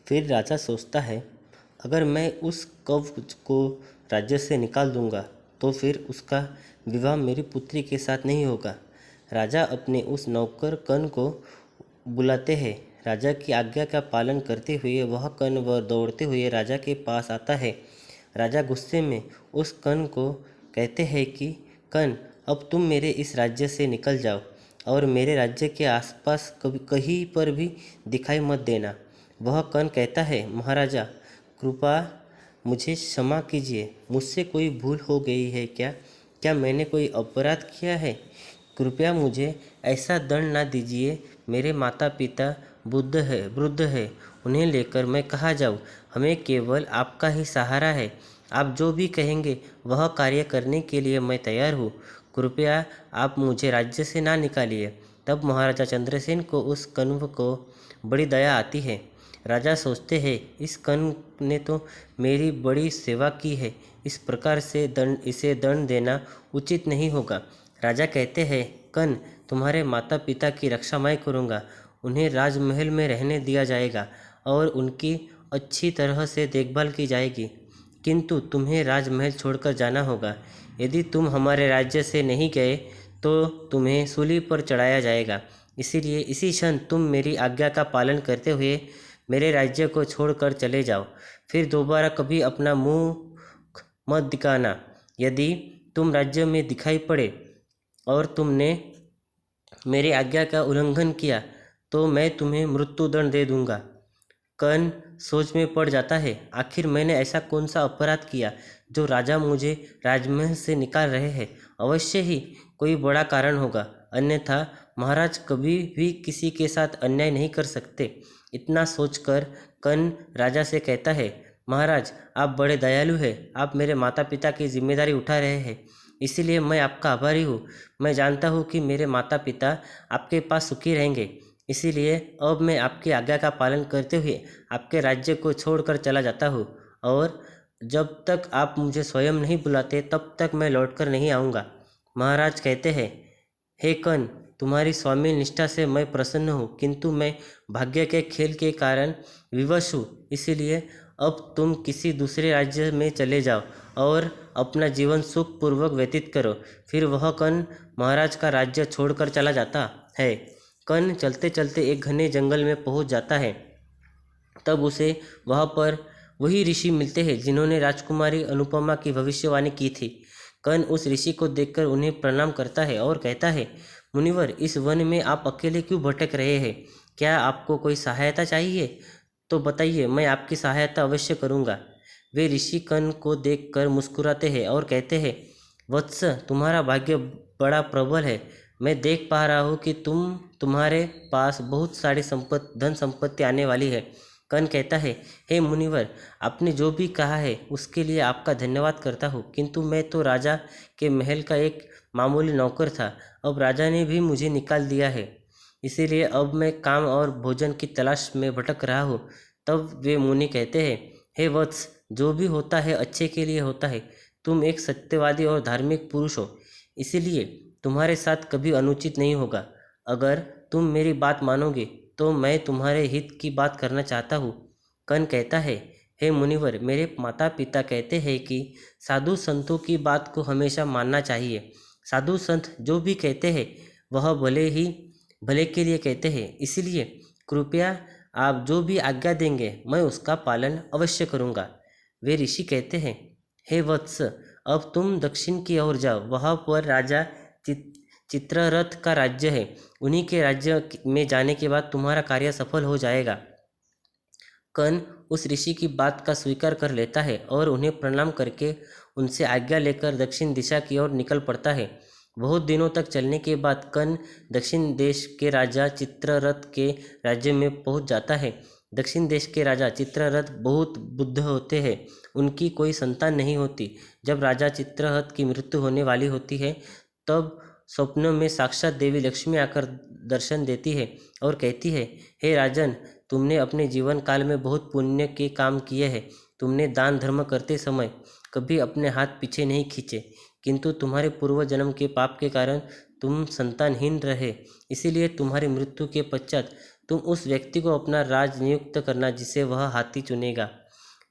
फिर राजा सोचता है, अगर मैं उस कव्य को राज्य से निकाल दूंगा तो फिर उसका विवाह मेरी पुत्री के साथ नहीं होगा। राजा अपने उस नौकर कर्ण को बुलाते हैं। राजा की आज्ञा का पालन करते हुए वह कर्ण व दौड़ते हुए राजा के पास आता है। राजा गुस्से में उस कर्ण को कहते हैं कि कर्ण, अब तुम मेरे इस राज्य से निकल जाओ और मेरे राज्य के आसपास कभी कहीं पर भी दिखाई मत देना। वह कर्ण कहता है, महाराजा कृपा मुझे क्षमा कीजिए, मुझसे कोई भूल हो गई है क्या? क्या मैंने कोई अपराध किया है? कृपया मुझे ऐसा दंड ना दीजिए। मेरे माता पिता वृद्ध है, उन्हें लेकर मैं कहाँ जाऊँ? हमें केवल आपका ही सहारा है। आप जो भी कहेंगे वह कार्य करने के लिए मैं तैयार हूँ। कृपया आप मुझे राज्य से ना निकालिए। तब महाराजा चंद्रसेन को उस कण्व को बड़ी दया आती है। राजा सोचते हैं, इस कण्व ने तो मेरी बड़ी सेवा की है, इस प्रकार से इसे दंड देना उचित नहीं होगा। राजा कहते हैं, कर्ण, तुम्हारे माता पिता की रक्षा मैं करूँगा। उन्हें राजमहल में रहने दिया जाएगा और उनकी अच्छी तरह से देखभाल की जाएगी, किंतु तुम्हें राजमहल छोड़कर जाना होगा। यदि तुम हमारे राज्य से नहीं गए तो तुम्हें सूली पर चढ़ाया जाएगा। इसीलिए इसी क्षण तुम मेरी आज्ञा का पालन करते हुए मेरे राज्य को छोड़कर चले जाओ। फिर दोबारा कभी अपना मुंह मत दिखाना। यदि तुम राज्य में दिखाई पड़े और तुमने मेरी आज्ञा का उल्लंघन किया तो मैं तुम्हें मृत्युदंड दे दूंगा। कर्ण सोच में पड़ जाता है, आखिर मैंने ऐसा कौन सा अपराध किया जो राजा मुझे राजमहल से निकाल रहे हैं? अवश्य ही कोई बड़ा कारण होगा, अन्यथा महाराज कभी भी किसी के साथ अन्याय नहीं कर सकते। इतना सोचकर कर्ण राजा से कहता है, महाराज आप बड़े दयालु हैं, आप मेरे माता पिता की जिम्मेदारी उठा रहे हैं, इसीलिए मैं आपका आभारी हूँ। मैं जानता हूँ कि मेरे माता पिता आपके पास सुखी रहेंगे, इसीलिए अब मैं आपकी आज्ञा का पालन करते हुए आपके राज्य को छोड़कर चला जाता हूँ और जब तक आप मुझे स्वयं नहीं बुलाते तब तक मैं लौटकर नहीं आऊँगा। महाराज कहते हैं, हे कर्ण, तुम्हारी स्वामी निष्ठा से मैं प्रसन्न हूँ, किंतु मैं भाग्य के खेल के कारण विवश हूँ, इसीलिए अब तुम किसी दूसरे राज्य में चले जाओ और अपना जीवन सुखपूर्वक व्यतीत करो। फिर वह कर्ण महाराज का राज्य छोड़कर चला जाता है। कर्ण चलते चलते एक घने जंगल में पहुंच जाता है। तब उसे वहां पर वही ऋषि मिलते हैं जिन्होंने राजकुमारी अनुपमा की भविष्यवाणी की थी। कर्ण उस ऋषि को देखकर उन्हें प्रणाम करता है और कहता है, मुनिवर, इस वन में आप अकेले क्यों भटक रहे हैं? क्या आपको कोई सहायता चाहिए? तो बताइए, मैं आपकी सहायता अवश्य करूँगा। वे ऋषि कर्ण को देखकर मुस्कुराते हैं और कहते हैं, वत्स, तुम्हारा भाग्य बड़ा प्रबल है। मैं देख पा रहा हूँ कि तुम्हारे पास बहुत सारी धन संपत्ति आने वाली है। कर्ण कहता है, हे मुनिवर, आपने जो भी कहा है उसके लिए आपका धन्यवाद करता हूँ, किंतु मैं तो राजा के महल का एक मामूली नौकर था। अब राजा ने भी मुझे निकाल दिया है, इसीलिए अब मैं काम और भोजन की तलाश में भटक रहा हूँ। तब वे मुनि कहते हैं, हे वत्स, जो भी होता है अच्छे के लिए होता है। तुम एक सत्यवादी और धार्मिक पुरुष हो, इसीलिए तुम्हारे साथ कभी अनुचित नहीं होगा। अगर तुम मेरी बात मानोगे तो मैं तुम्हारे हित की बात करना चाहता हूँ। कर्ण कहता है, हे मुनिवर, मेरे माता पिता कहते हैं कि साधु संतों की बात को हमेशा मानना चाहिए। साधु संत जो भी कहते हैं वह भले के लिए कहते हैं, इसलिए कृपया आप जो भी आज्ञा देंगे मैं उसका पालन अवश्य करूँगा। वे ऋषि कहते हैं, हे वत्स, अब तुम दक्षिण की ओर जाओ, वहाँ पर राजा चित्ररथ का राज्य है। उन्हीं के राज्य में जाने के बाद तुम्हारा कार्य सफल हो जाएगा। कर्ण उस ऋषि की बात का स्वीकार कर लेता है और उन्हें प्रणाम करके उनसे आज्ञा लेकर दक्षिण दिशा की ओर निकल पड़ता है। बहुत दिनों तक चलने के बाद कर्ण दक्षिण देश के राजा चित्ररथ के राज्य में पहुंच जाता है। दक्षिण देश के राजा चित्ररथ बहुत बुद्ध होते हैं, उनकी कोई संतान नहीं होती। जब राजा चित्ररथ की मृत्यु होने वाली होती है तब स्वप्न में साक्षात देवी लक्ष्मी आकर दर्शन देती है और कहती है, हे राजन, तुमने अपने जीवन काल में बहुत पुण्य के काम किए हैं। तुमने दान धर्म करते समय कभी अपने हाथ पीछे नहीं खींचे, किंतु तुम्हारे पूर्व जन्म के पाप के कारण तुम संतानहीन रहे, इसीलिए तुम्हारी मृत्यु के पश्चात तुम उस व्यक्ति को अपना राज नियुक्त करना जिसे वह हाथी चुनेगा,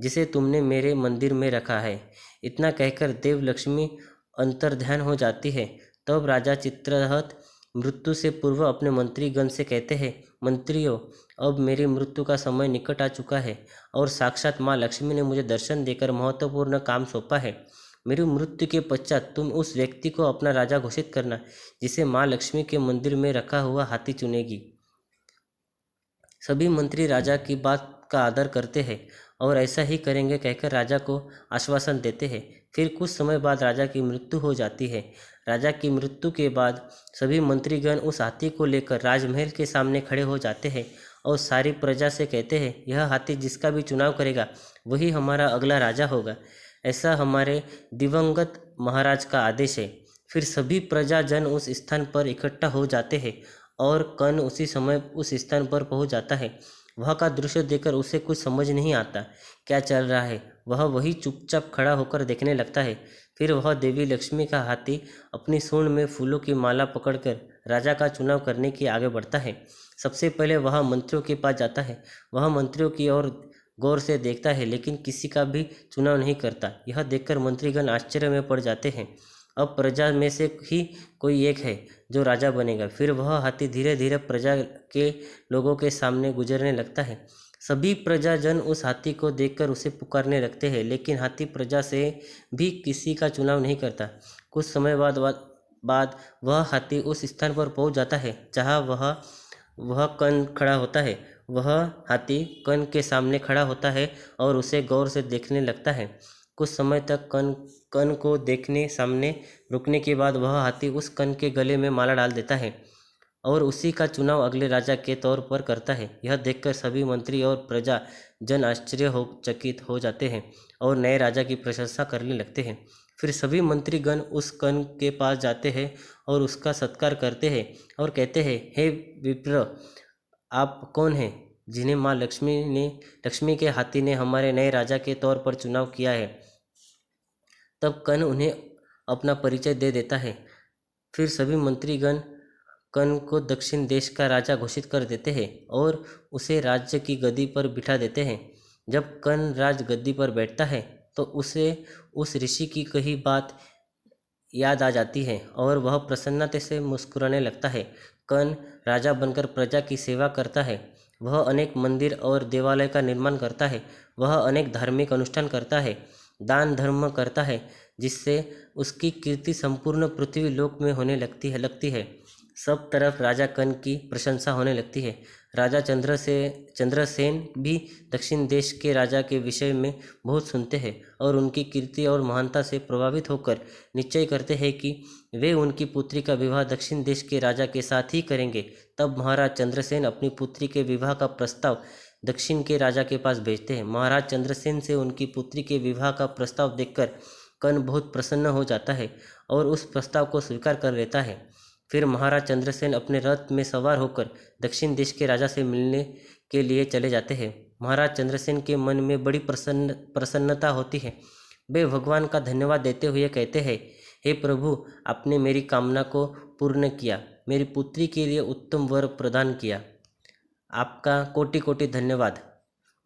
जिसे तुमने मेरे मंदिर में रखा है। इतना कहकर देव लक्ष्मी अंतर्ध्यान हो जाती है। तब राजा चित्ररथ मृत्यु से पूर्व अपने मंत्रीगण से कहते हैं, मंत्रियों, अब मेरी मृत्यु का समय निकट आ चुका है और साक्षात माँ लक्ष्मी ने मुझे दर्शन देकर महत्वपूर्ण काम सौंपा है। मेरी मृत्यु के पश्चात तुम उस व्यक्ति को अपना राजा घोषित करना जिसे माँ लक्ष्मी के मंदिर में रखा हुआ हाथी चुनेगी। सभी मंत्री राजा की बात का आदर करते हैं और ऐसा ही करेंगे कहकर राजा को आश्वासन देते हैं। फिर कुछ समय बाद राजा की मृत्यु हो जाती है। राजा की मृत्यु के बाद सभी मंत्रीगण उस हाथी को लेकर राजमहल के सामने खड़े हो जाते हैं और सारी प्रजा से कहते हैं, यह हाथी जिसका भी चुनाव करेगा वही हमारा अगला राजा होगा। ऐसा हमारे दिवंगत महाराज का आदेश है। फिर सभी प्रजाजन उस स्थान पर इकट्ठा हो जाते हैं और कर्ण उसी समय उस स्थान पर पहुंच जाता है। वह का दृश्य देखकर उसे कुछ समझ नहीं आता क्या चल रहा है। वह वही चुपचाप खड़ा होकर देखने लगता है। फिर वह देवी लक्ष्मी का हाथी अपनी सूंड में फूलों की माला पकड़कर राजा का चुनाव करने की आगे बढ़ता है। सबसे पहले वह मंत्रियों के पास जाता है। वह मंत्रियों की ओर गौर से देखता है लेकिन किसी का भी चुनाव नहीं करता। यह देखकर मंत्रीगण आश्चर्य में पड़ जाते हैं। अब प्रजा में से ही कोई एक है जो राजा बनेगा। फिर वह हाथी धीरे धीरे प्रजा के लोगों के सामने गुजरने लगता है। सभी प्रजाजन उस हाथी को देखकर उसे पुकारने लगते हैं लेकिन हाथी प्रजा से भी किसी का चुनाव नहीं करता। कुछ समय बाद वह हाथी उस स्थान पर पहुंच जाता है जहां वह कर्ण खड़ा होता है। वह हाथी कर्ण के सामने खड़ा होता है और उसे गौर से देखने लगता है। कुछ समय तक कर्ण को देखने सामने रुकने के बाद वह हाथी उस कर्ण के गले में माला डाल देता है और उसी का चुनाव अगले राजा के तौर पर करता है। यह देखकर सभी मंत्री और प्रजा जन चकित हो जाते हैं और नए राजा की प्रशंसा करने लगते हैं। फिर सभी मंत्रीगण उस कर्ण के पास जाते हैं और उसका सत्कार करते हैं और कहते हैं, हे विप्र, आप कौन हैं जिन्हें माँ लक्ष्मी के हाथी ने हमारे नए राजा के तौर पर चुनाव किया है। तब कर्ण उन्हें अपना परिचय दे देता है। फिर सभी मंत्रीगण कर्ण को दक्षिण देश का राजा घोषित कर देते हैं और उसे राज्य की गद्दी पर बिठा देते हैं। जब कर्ण राज गद्दी पर बैठता है तो उसे उस ऋषि की कही बात याद आ जाती है और वह प्रसन्नता से मुस्कुराने लगता है। कर्ण राजा बनकर प्रजा की सेवा करता है। वह अनेक मंदिर और देवालय का निर्माण करता है। वह अनेक धार्मिक अनुष्ठान करता है, दान धर्म करता है, जिससे उसकी कीर्ति संपूर्ण पृथ्वी लोक में होने लगती है। सब तरफ राजा कर्ण की प्रशंसा होने लगती है। राजा चंद्रसेन भी दक्षिण देश के राजा के विषय में बहुत सुनते हैं और उनकी कीर्ति और महानता से प्रभावित होकर निश्चय करते हैं कि वे उनकी पुत्री का विवाह दक्षिण देश के राजा के साथ ही करेंगे। तब महाराज चंद्रसेन अपनी पुत्री के विवाह का प्रस्ताव दक्षिण के राजा के पास भेजते हैं। महाराज चंद्रसेन से उनकी पुत्री के विवाह का प्रस्ताव देखकर कर्ण बहुत प्रसन्न हो जाता है और उस प्रस्ताव को स्वीकार कर लेता है। फिर महाराज चंद्रसेन अपने रथ में सवार होकर दक्षिण देश के राजा से मिलने के लिए चले जाते हैं। महाराज चंद्रसेन के मन में बड़ी प्रसन्नता होती है। वे भगवान का धन्यवाद देते हुए कहते हैं, हे प्रभु, आपने मेरी कामना को पूर्ण किया, मेरी पुत्री के लिए उत्तम वर प्रदान किया। आपका कोटि कोटि धन्यवाद।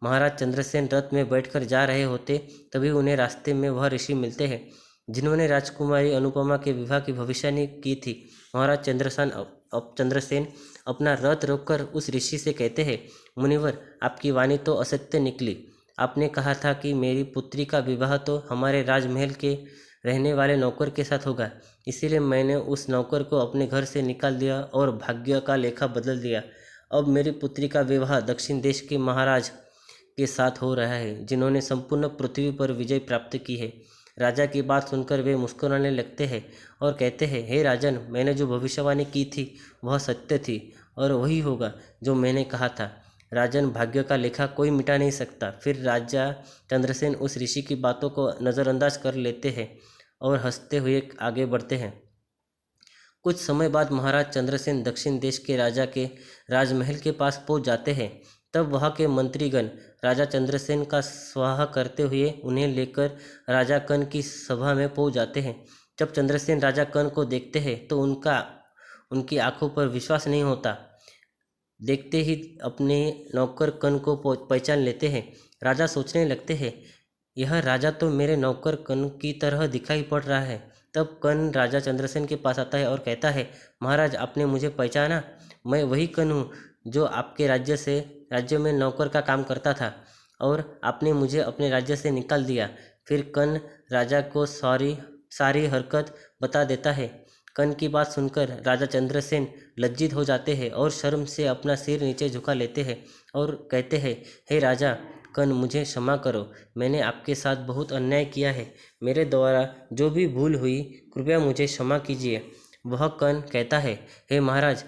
महाराज चंद्रसेन रथ में बैठकर जा रहे होते तभी उन्हें रास्ते में वह ऋषि मिलते हैं जिन्होंने राजकुमारी अनुपमा के विवाह की भविष्यवाणी की थी। महाराज चंद्रसेन अपना रथ रोककर उस ऋषि से कहते हैं, मुनिवर, आपकी वाणी तो असत्य निकली। आपने कहा था कि मेरी पुत्री का विवाह तो हमारे राजमहल के रहने वाले नौकर के साथ होगा, इसीलिए मैंने उस नौकर को अपने घर से निकाल दिया और भाग्य का लेखा बदल दिया। अब मेरी पुत्री का विवाह दक्षिण देश के महाराज के साथ हो रहा है जिन्होंने संपूर्ण पृथ्वी पर विजय प्राप्त की है। राजा की बात सुनकर वे मुस्कुराने लगते हैं और कहते हैं, हे राजन, मैंने जो भविष्यवाणी की थी वह सत्य थी और वही होगा जो मैंने कहा था। राजन, भाग्य का लेखा कोई मिटा नहीं सकता। फिर राजा चंद्रसेन उस ऋषि की बातों को नज़रअंदाज कर लेते हैं और हंसते हुए आगे बढ़ते हैं। कुछ समय बाद महाराज चंद्रसेन दक्षिण देश के राजा के राजमहल के पास पहुंच जाते हैं। तब वहाँ के मंत्रीगण राजा चंद्रसेन का स्वाहा करते हुए उन्हें लेकर राजा कर्ण की सभा में पहुंच जाते हैं। जब चंद्रसेन राजा कर्ण को देखते हैं तो उनकी आंखों पर विश्वास नहीं होता। देखते ही अपने नौकर कर्ण को पहचान लेते हैं। राजा सोचने लगते हैं, यह राजा तो मेरे नौकर कर्ण की तरह दिखाई पड़ रहा है। तब कर्ण राजा चंद्रसेन के पास आता है और कहता है, महाराज आपने मुझे पहचाना? मैं वही कर्ण हूँ जो आपके राज्य में नौकर का काम करता था और आपने मुझे अपने राज्य से निकाल दिया। फिर कर्ण राजा को सारी हरकत बता देता है। कर्ण की बात सुनकर राजा चंद्रसेन लज्जित हो जाते हैं और शर्म से अपना सिर नीचे झुका लेते हैं और कहते हैं, हे राजा कर्ण, मुझे क्षमा करो, मैंने आपके साथ बहुत अन्याय किया है। मेरे द्वारा जो भी भूल हुई कृपया मुझे क्षमा कीजिए। वह कर्ण कहता है, हे महाराज